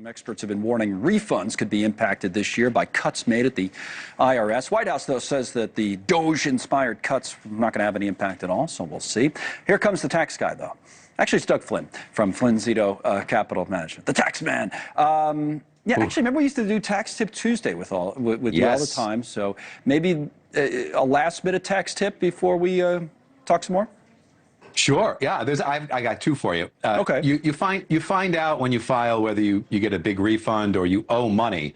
Experts have been warning refunds could be impacted this year by cuts made at the IRS. White House, though, says that the Doge-inspired cuts are not going to have any impact at all, so we'll see. Here comes the tax guy, though. Actually, it's Doug Flynn from Flynn Zito Capital Management, the tax man. Yeah, actually, remember we used to do Tax Tip Tuesday with you all the time, so maybe a last-minute tax tip before we talk some more? Sure. Yeah. I got two for you. Okay. You find out when you file whether you get a big refund or you owe money.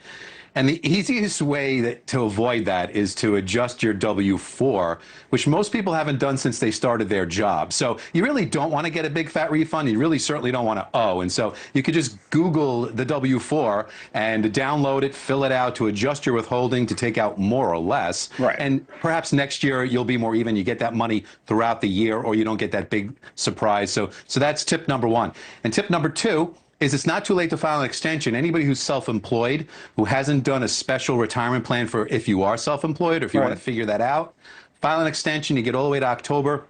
And the easiest way to avoid that is to adjust your W-4, which most people haven't done since they started their job. So you really don't want to get a big fat refund. You really certainly don't want to owe. And so you could just Google the W-4 and download it, fill it out to adjust your withholding to take out more or less. Right. And perhaps next year you'll be more even. You get that money throughout the year, or you don't get that big surprise. So that's tip number one. And tip number two is it's not too late to file an extension. Anybody who's self-employed, who hasn't done a special retirement plan for if you are self-employed or if you want to figure that out, file an extension. You get all the way to October.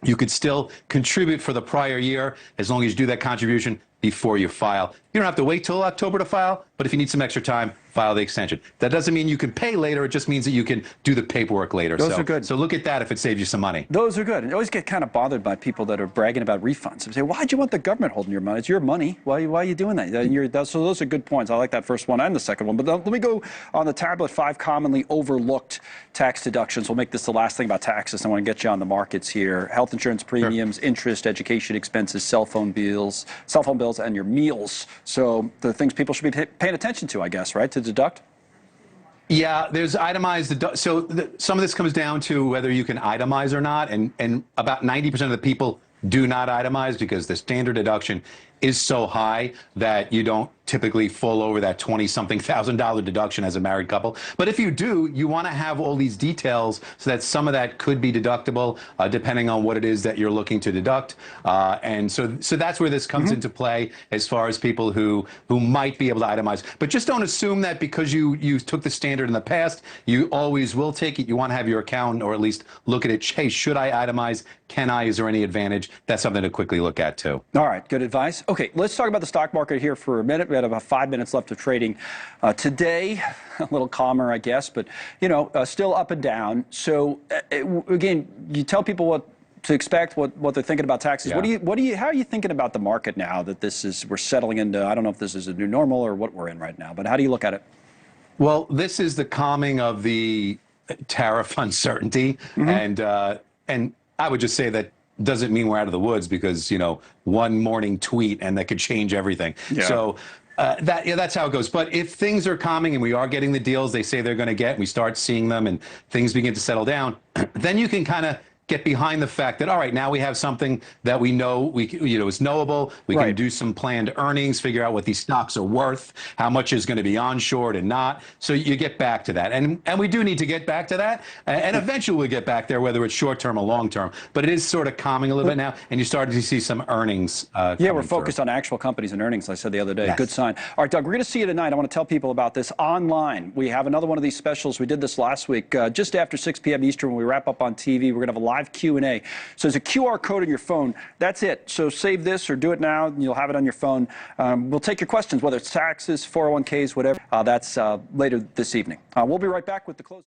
You could still contribute for the prior year as long as you do that contribution before you file. You don't have to wait till October to file, but if you need some extra time, file the extension. That doesn't mean you can pay later. It just means that you can do the paperwork later. Those are good. So look at that if it saves you some money. Those are good. And I always get kind of bothered by people that are bragging about refunds. They say, why'd you want the government holding your money? It's your money. Why are you doing that? So those are good points. I like that first one and the second one. But let me go on the tablet, 5 commonly overlooked tax deductions. We'll make this the last thing about taxes. I want to get you on the markets here. Health insurance premiums, interest, education expenses, cell phone bills, and your meals. So the things people should be paying attention to, I guess, right, to deduct? Yeah, there's itemized. So some of this comes down to whether you can itemize or not, and about 90% of the people do not itemize because the standard deduction is so high that you don't typically fall over that $20-something thousand deduction as a married couple. But if you do, you want to have all these details so that some of that could be deductible depending on what it is that you're looking to deduct. And so that's where this comes into play as far as people who might be able to itemize. But just don't assume that because you took the standard in the past, you always will take it. You want to have your accountant or at least look at it. Hey, should I itemize? Can I? Is there any advantage? That's something to quickly look at too. All right, good advice. Okay, let's talk about the stock market here for a minute. We had about 5 minutes left of trading. Today, a little calmer, I guess, but still up and down. So again, you tell people what to expect, what they're thinking about taxes. Yeah. How are you thinking about the market now that we're settling into? I don't know if this is a new normal or what we're in right now, but how do you look at it? Well, this is the calming of the tariff uncertainty, and I would just say that doesn't mean we're out of the woods because one morning tweet and that could change everything. Yeah. So that's how it goes. But if things are calming and we are getting the deals they say they're going to get, and we start seeing them and things begin to settle down, then you can kind of get behind the fact that, all right, now we have something that we know is knowable. We can do some planned earnings, figure out what these stocks are worth, how much is going to be onshored and not. So you get back to that. And we do need to get back to that. And eventually we'll get back there, whether it's short term or long term. But it is sort of calming a little bit now. And you're starting to see some earnings. Yeah, we're focused on actual companies and earnings, like I said the other day. Yes. Good sign. All right, Doug, we're going to see you tonight. I want to tell people about this online. We have another one of these specials. We did this last week, just after 6 p.m. Eastern, when we wrap up on TV. We're going to have a live Q&A. So there's a QR code on your phone. That's it. So save this or do it now, and you'll have it on your phone. We'll take your questions, whether it's taxes, 401ks, whatever. That's later this evening. We'll be right back with the close.